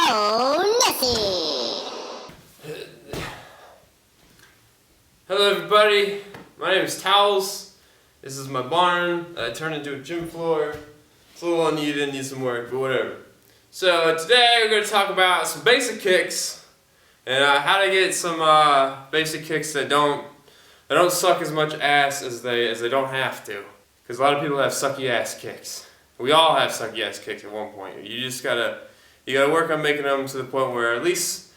Joe Nessie. Hello everybody, my name is Towels. This is my barn that I turned into a gym floor. It's a little uneven, needs some work, but whatever. So today we're going to talk about some basic kicks and how to get some basic kicks that don't suck as much ass as they don't have to. Because a lot of people have sucky ass kicks. We all have sucky ass kicks at one point. You just gotta work on making them to the point where at least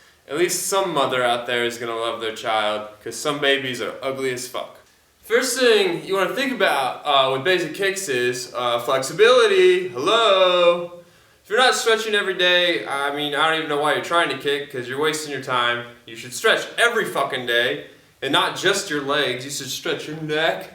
some mother out there is gonna love their child. Because some babies are ugly as fuck. First thing you want to think about with basic kicks is flexibility. Hello. If you're not stretching every day, I mean, I don't even know why you're trying to kick because you're wasting your time. You should stretch every fucking day, and not just your legs. You should stretch your neck.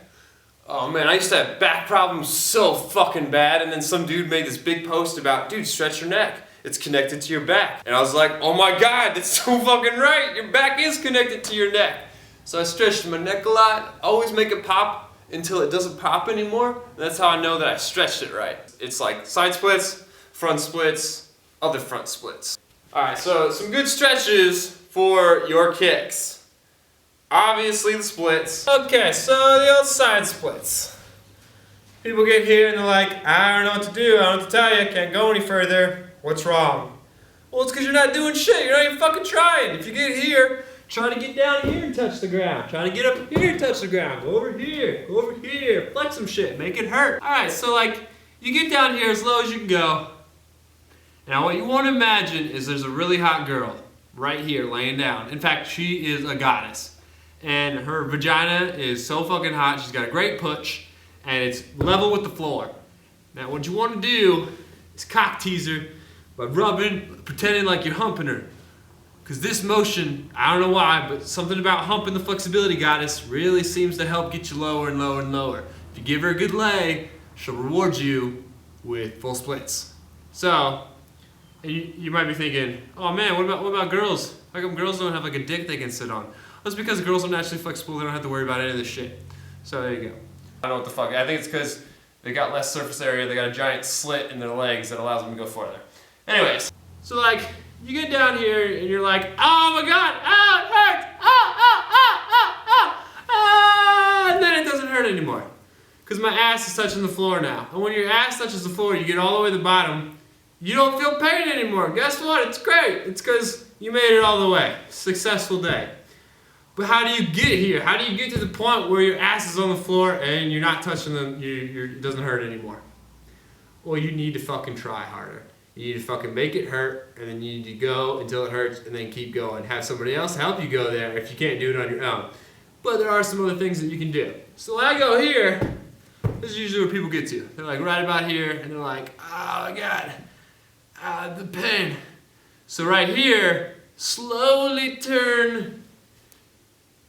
Oh man, I used to have back problems so fucking bad, and then some dude made this big post about, dude, stretch your neck. It's connected to your back. And I was like, oh my god, that's so fucking right. Your back is connected to your neck. So I stretched my neck a lot. Always make it pop until it doesn't pop anymore. And that's how I know that I stretched it right. It's like side splits, front splits, other front splits. Alright, so some good stretches for your kicks. Obviously the splits. Okay, so the old side splits. People get here and they're like, I don't know what to do, I don't know what to tell you, I can't go any further. What's wrong? Well, it's because you're not doing shit, you're not even fucking trying. If you get here, try to get down here and touch the ground. Try to get up here and touch the ground. Go over here, flex some shit, make it hurt. Alright, so like, you get down here as low as you can go. Now what you want to imagine is there's a really hot girl right here laying down. In fact, she is a goddess. And her vagina is so fucking hot, she's got a great push, and it's level with the floor. Now what you want to do is cock tease her by rubbing, pretending like you're humping her. Because this motion, I don't know why, but something about humping the flexibility goddess really seems to help get you lower and lower and lower. If you give her a good lay, she'll reward you with full splits. So, you might be thinking, oh man, what about girls? How come girls don't have like a dick they can sit on? That's because girls are naturally flexible, they don't have to worry about any of this shit. So there you go. I don't know what the fuck, I think it's because they got less surface area, they got a giant slit in their legs that allows them to go farther. Anyways, so like, you get down here and you're like, oh my god, it hurts, and then it doesn't hurt anymore. Because my ass is touching the floor now. And when your ass touches the floor, you get all the way to the bottom, you don't feel pain anymore. Guess what? It's great. It's because you made it all the way. Successful day. But how do you get here? How do you get to the point where your ass is on the floor and you're not touching them, it doesn't hurt anymore? Well, you need to fucking try harder. You need to fucking make it hurt, and then you need to go until it hurts, and then keep going. Have somebody else help you go there if you can't do it on your own. But there are some other things that you can do. So when I go here, this is usually where people get to. They're like right about here, and they're like, oh my god, the pain. So right here, slowly turn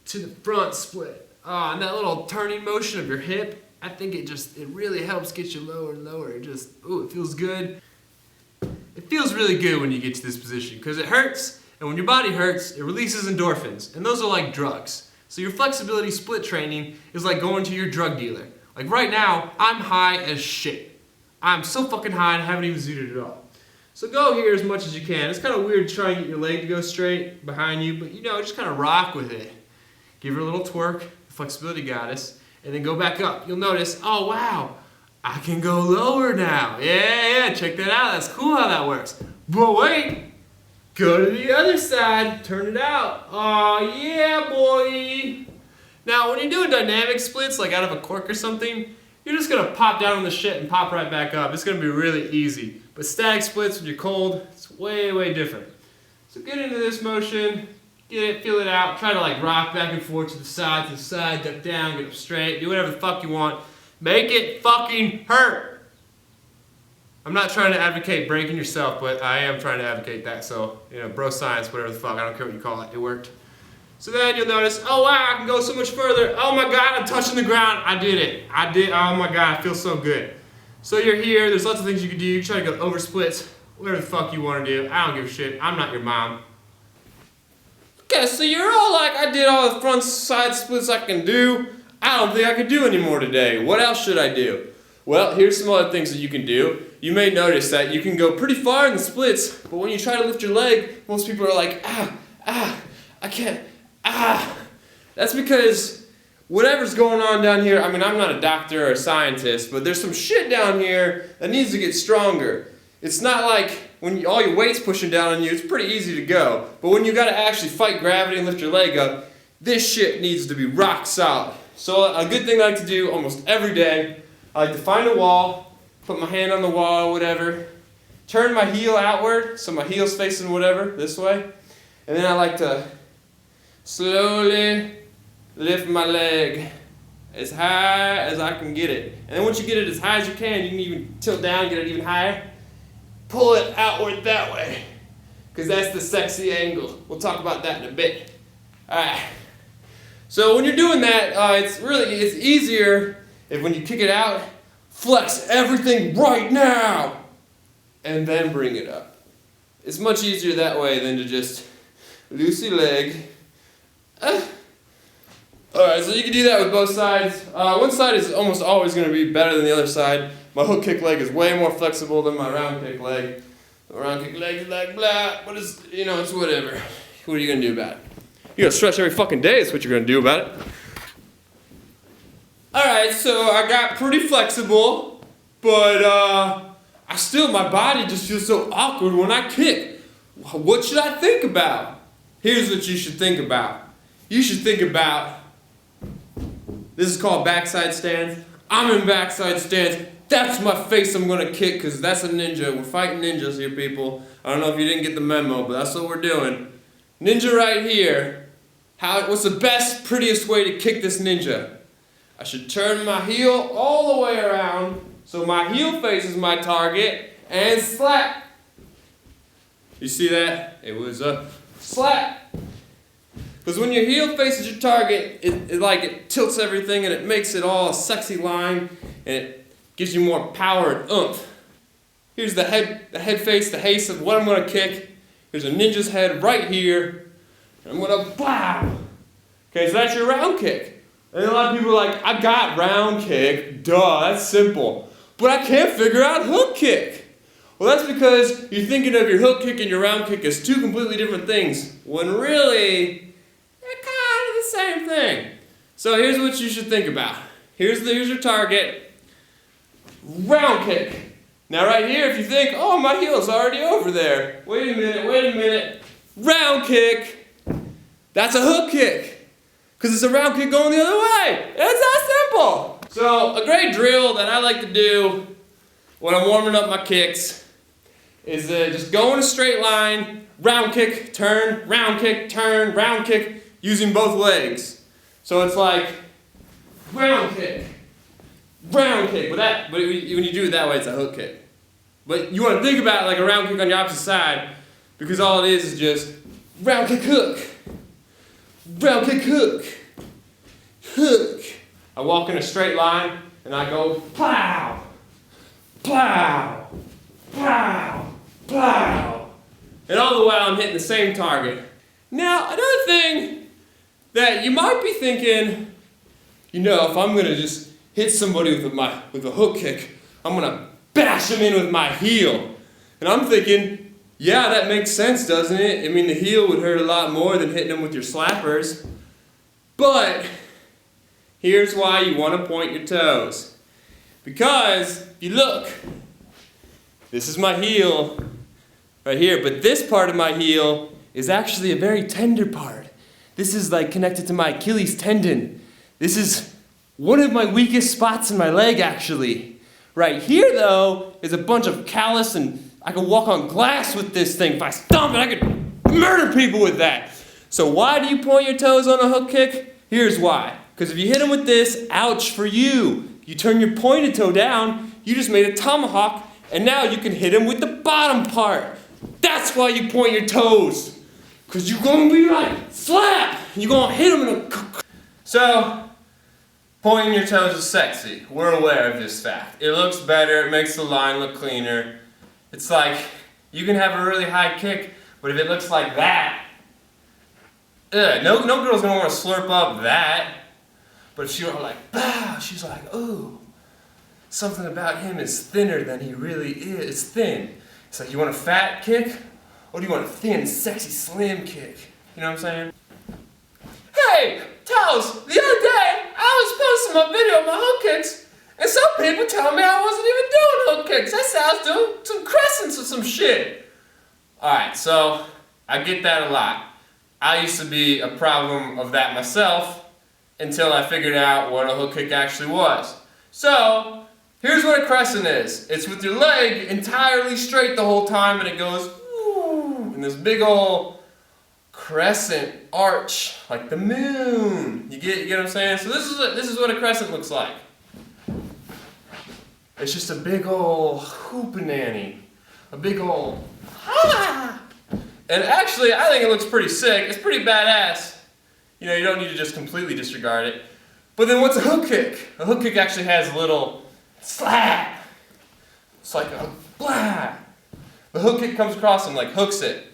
to the front split. And that little turning motion of your hip, I think it really helps get you lower and lower. It feels good. It feels really good when you get to this position because it hurts, and when your body hurts, it releases endorphins, and those are like drugs. So your flexibility split training is like going to your drug dealer. Like right now, I'm high as shit. I'm so fucking high and I haven't even zooted at all. So go here as much as you can. It's kind of weird to try and get your leg to go straight behind you, but just kind of rock with it. Give her a little twerk, the flexibility goddess, and then go back up. You'll notice, oh wow, I can go lower now. Yeah, check that out. That's cool how that works. But wait, go to the other side, turn it out. Oh yeah, boy. Now, when you're doing dynamic splits, like out of a cork or something, you're just gonna pop down on the shit and pop right back up. It's gonna be really easy. But static splits, when you're cold, it's way, way different. So get into this motion. Get it, feel it out, try to like rock back and forth to the side, duck down, get up straight, do whatever the fuck you want. Make it fucking hurt. I'm not trying to advocate breaking yourself, but I am trying to advocate that. So, bro science, whatever the fuck, I don't care what you call it, it worked. So then you'll notice, oh wow, I can go so much further. Oh my god, I'm touching the ground. I did it. Oh my god, I feel so good. So you're here, there's lots of things you can do. You try to go over splits, whatever the fuck you want to do. I don't give a shit. I'm not your mom. Okay, so you're all like, I did all the front side splits I can do. I don't think I could do any more today. What else should I do? Well, here's some other things that you can do. You may notice that you can go pretty far in the splits, but when you try to lift your leg, most people are like, I can't, That's because whatever's going on down here, I mean, I'm not a doctor or a scientist, but there's some shit down here that needs to get stronger. It's not like when all your weight's pushing down on you, it's pretty easy to go. But when you gotta actually fight gravity and lift your leg up, this shit needs to be rock solid. So a good thing I like to do almost every day, I like to find a wall, put my hand on the wall or whatever, turn my heel outward, so my heel's facing whatever, this way, and then I like to slowly lift my leg as high as I can get it. And then once you get it as high as you can even tilt down, get it even higher, pull it outward that way, because that's the sexy angle. We'll talk about that in a bit. Alright. So when you're doing that, it's easier if when you kick it out, flex everything right now, and then bring it up. It's much easier that way than to just loosey leg. Alright, so you can do that with both sides. One side is almost always going to be better than the other side. My hook kick leg is way more flexible than my round kick leg. The round kick leg is like blah, but it's, it's whatever. What are you going to do about it? You're going to stretch every fucking day is what you're going to do about it. Alright, so I got pretty flexible, but my body just feels so awkward when I kick. What should I think about? Here's what you should think about. You should think about, this is called backside stance. I'm in backside stance. That's my face I'm gonna kick because that's a ninja. We're fighting ninjas here, people. I don't know if you didn't get the memo, but that's what we're doing. Ninja right here. What's the best, prettiest way to kick this ninja? I should turn my heel all the way around so my heel faces my target and slap. You see that? It was a slap. Because when your heel faces your target, it tilts everything and it makes it all a sexy line and it gives you more power and oomph. Here's the head face, the haste of what I'm going to kick. Here's a ninja's head right here. And I'm going to blow. Okay, so that's your round kick. And a lot of people are like, I got round kick. Duh, that's simple. But I can't figure out hook kick. Well, that's because you're thinking of your hook kick and your round kick as two completely different things. When really, they're kind of the same thing. So here's what you should think about. Here's your target. Round kick. Now right here, if you think, oh, my heel's already over there. Wait a minute. Round kick. That's a hook kick. Because it's a round kick going the other way. It's that simple. So a great drill that I like to do when I'm warming up my kicks is just go in a straight line, round kick, turn, round kick, using both legs. So it's like round kick. But when you do it that way, it's a hook kick. But you want to think about it like a round kick on the opposite side, because all it is just round kick, hook. Round kick, hook. I walk in a straight line and I go plow, plow, plow, plow. And all the while I'm hitting the same target. Now, another thing that you might be thinking, if I'm going to just hit somebody with a hook kick, I'm going to bash them in with my heel. And I'm thinking, yeah, that makes sense, doesn't it? I mean, the heel would hurt a lot more than hitting them with your slappers. But here's why you want to point your toes. Because if you look, this is my heel right here, but this part of my heel is actually a very tender part. This is like connected to my Achilles tendon. This is one of my weakest spots in my leg, actually. Right here, though, is a bunch of callus, and I can walk on glass with this thing. If I stomp it, I could murder people with that. So why do you point your toes on a hook kick? Here's why. Because if you hit them with this, ouch for you. You turn your pointed toe down, you just made a tomahawk, and now you can hit them with the bottom part. That's why you point your toes. Because you're going to be like, slap! You're going to hit them in a... So, pointing your toes is sexy. We're aware of this fact. It looks better, it makes the line look cleaner. It's like, you can have a really high kick, but if it looks like that, no girl's going to want to slurp up that. But if she were like, bah, she's like, ooh. something about him is thinner than he really is. It's thin. It's like, you want a fat kick? Or do you want a thin, sexy, slim kick? You know what I'm saying? Hey, Towels, the other day, I was posting my video of my hook kicks, and some people tell me I wasn't even doing hook kicks. I said I was doing some crescents or some shit. Alright, so I get that a lot. I used to be a problem of that myself until I figured out what a hook kick actually was. So, here's what a crescent is. It's with your leg entirely straight the whole time, and it goes woo, in this big old crescent arch, like the moon. You get what I'm saying? So this is what a crescent looks like. It's just a big old hoopananny. A big old ha! And actually, I think it looks pretty sick. It's pretty badass. You know, you don't need to just completely disregard it. But then what's a hook kick? A hook kick actually has a little slap. It's like a blah. The hook kick comes across and like hooks it.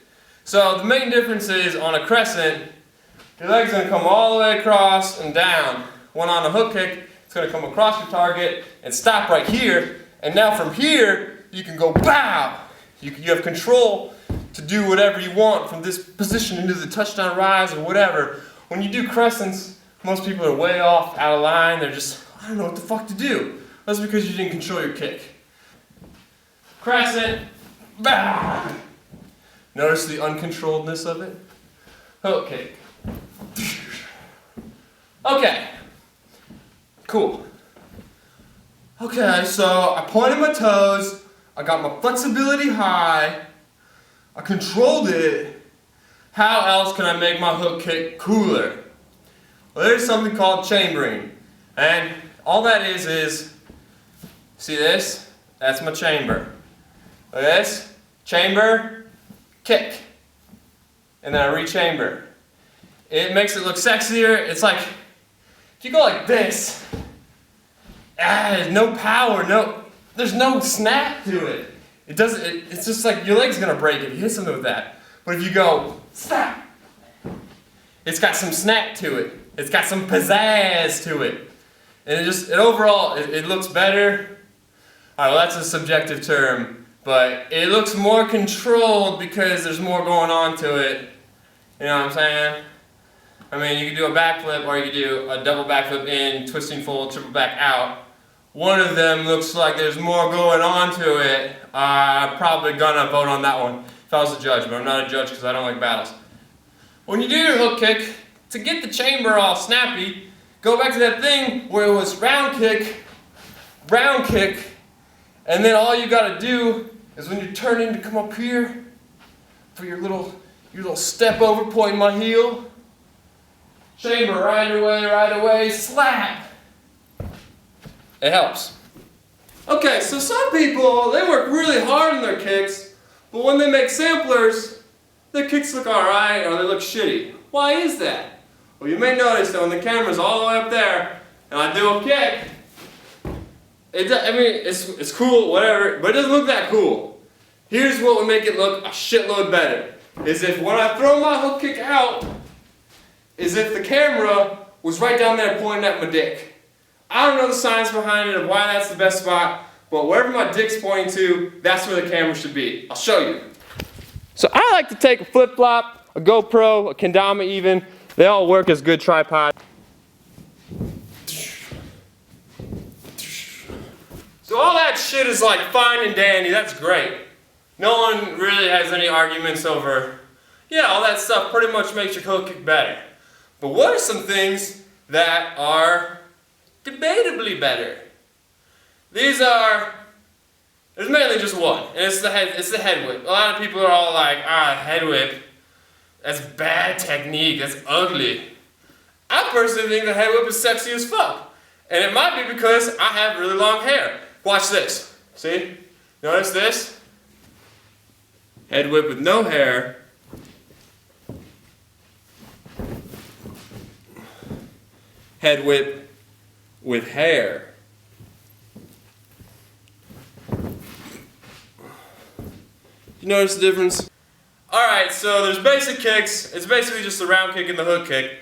So the main difference is on a crescent, your leg's going to come all the way across and down. When on a hook kick, it's going to come across your target and stop right here. And now from here, you can go bow. You have control to do whatever you want from this position into the touchdown rise or whatever. When you do crescents, most people are way off, out of line. They're just, I don't know what the fuck to do. That's because you didn't control your kick. Crescent, bow. Notice the uncontrolledness of it? Hook kick. Okay. Cool. Okay, so I pointed my toes, I got my flexibility high, I controlled it. How else can I make my hook kick cooler? Well, there's something called chambering. And all that is, see this? That's my chamber. Look at this, chamber, kick. And then I rechamber. It makes it look sexier. It's like, if you go like this, no power, there's no snap to it. It's just like your leg's gonna break if you hit something with that. But if you go, snap, it's got some snap to it. It's got some pizzazz to it. And overall, it looks better. Alright, well that's a subjective term, but it looks more controlled because there's more going on to it. You know what I'm saying? I mean, you can do a backflip or you can do a double backflip in, twisting full, triple back out. One of them looks like there's more going on to it. I'm probably gonna vote on that one if I was a judge, but I'm not a judge because I don't like battles. When you do your hook kick, to get the chamber all snappy, go back to that thing where it was round kick, and then all you gotta do is when you're turning to come up here for your little step over, pointing my heel, chamber right away, slap. It helps. Okay, so some people, they work really hard on their kicks, but when they make samplers, their kicks look alright or they look shitty. Why is that? Well, you may notice that when the camera's all the way up there and I do a kick, it's cool, whatever, but it doesn't look that cool. Here's what would make it look a shitload better. Is if when I throw my hook kick out, is if the camera was right down there pointing at my dick. I don't know the science behind it of why that's the best spot, but wherever my dick's pointing to, that's where the camera should be. I'll show you. So I like to take a flip-flop, a GoPro, a kendama even. They all work as good tripods. So all that shit is like fine and dandy, that's great. No one really has any arguments over, yeah, all that stuff pretty much makes your hook kick better. But what are some things that are debatably better? There's mainly just one, and it's the head whip. A lot of people are all like, head whip, that's bad technique, that's ugly. I personally think the head whip is sexy as fuck. And it might be because I have really long hair. Watch this, see? Notice this? Head whip with no hair. Head whip with hair. You notice the difference? Alright, so there's basic kicks. It's basically just the round kick and the hook kick.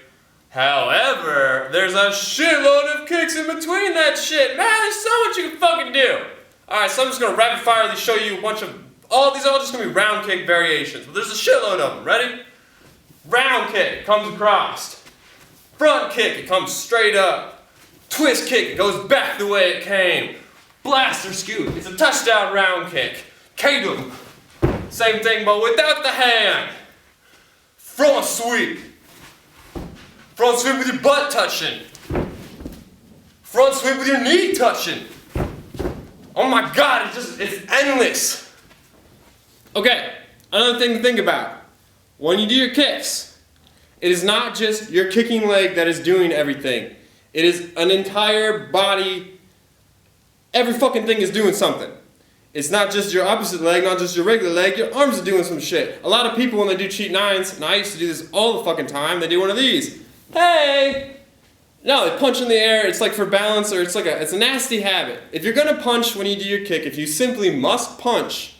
However, there's a shitload of kicks in between that shit. Man, there's so much you can fucking do. Alright, so I'm just gonna rapid fire show you a bunch of, all these are all just gonna be round kick variations, but there's a shitload of them. Ready? Round kick, comes across. Front kick, it comes straight up. Twist kick, it goes back the way it came. Blaster scoop, it's a touchdown round kick. Kadum, same thing but without the hand. Front sweep. Front sweep with your butt touching. Front sweep with your knee touching. Oh my god, it's endless. Okay, another thing to think about. When you do your kicks, it is not just your kicking leg that is doing everything. It is an entire body. Every fucking thing is doing something. It's not just your opposite leg, not just your regular leg, your arms are doing some shit. A lot of people when they do cheat nines, and I used to do this all the fucking time, they do one of these. Hey! No, they punch in the air, it's like for balance, or it's a nasty habit. If you're gonna punch when you do your kick, if you simply must punch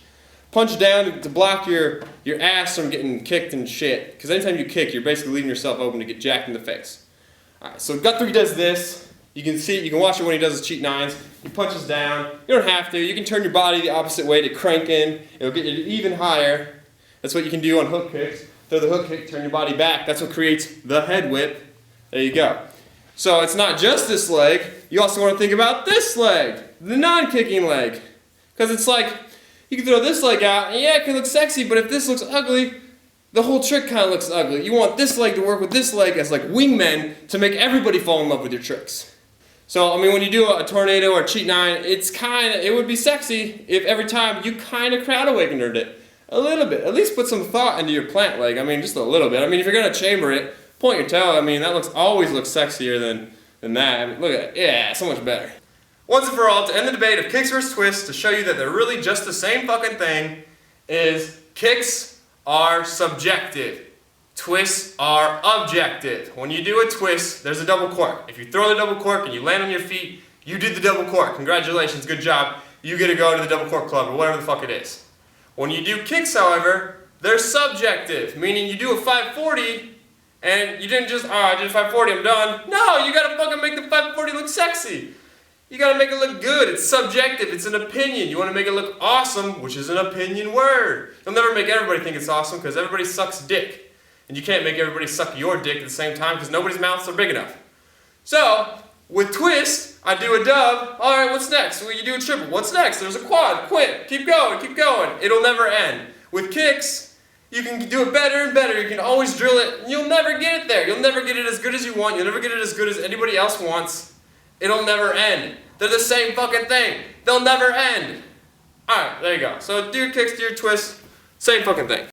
down to block your ass from getting kicked and shit. Because anytime you kick, you're basically leaving yourself open to get jacked in the face. Alright, so Guthrie does this. You can see it, you can watch it when he does his cheat nines. He punches down. You don't have to. You can turn your body the opposite way to crank in. It'll get you even higher. That's what you can do on hook kicks. Throw the hook kick, turn your body back. That's what creates the head whip. There you go. So it's not just this leg. You also want to think about this leg, the non-kicking leg. Because it's like, you can throw this leg out, and yeah, it can look sexy, but if this looks ugly, the whole trick kind of looks ugly. You want this leg to work with this leg as like wingmen to make everybody fall in love with your tricks. So, I mean, when you do a tornado or a cheat nine, it would be sexy if every time you kind of crowd awakened it. A little bit. At least put some thought into your plant leg. I mean, just a little bit. I mean, if you're going to chamber it, point your toe. I mean, that always looks sexier than that. I mean, look at it. Yeah, so much better. Once and for all, to end the debate of kicks versus twists, to show you that they're really just the same fucking thing, is kicks are subjective. Twists are objective. When you do a twist, there's a double cork. If you throw the double cork and you land on your feet, you did the double cork. Congratulations, good job. You get to go to the double cork club or whatever the fuck it is. When you do kicks, however, they're subjective, meaning you do a 540 and you didn't just, I did a 540, I'm done. No, you gotta fucking make the 540 look sexy. You gotta make it look good. It's subjective. It's an opinion. You wanna make it look awesome, which is an opinion word. You'll never make everybody think it's awesome because everybody sucks dick. And you can't make everybody suck your dick at the same time because nobody's mouths are big enough. So, with twist, I do a dub. Alright, what's next? Well, you do a triple. What's next? There's a quad. Quit. Keep going. Keep going. It'll never end. With kicks, you can do it better and better. You can always drill it. You'll never get it there. You'll never get it as good as you want. You'll never get it as good as anybody else wants. It'll never end. They're the same fucking thing. They'll never end. Alright, there you go. So do your kicks, do your twists. Same fucking thing.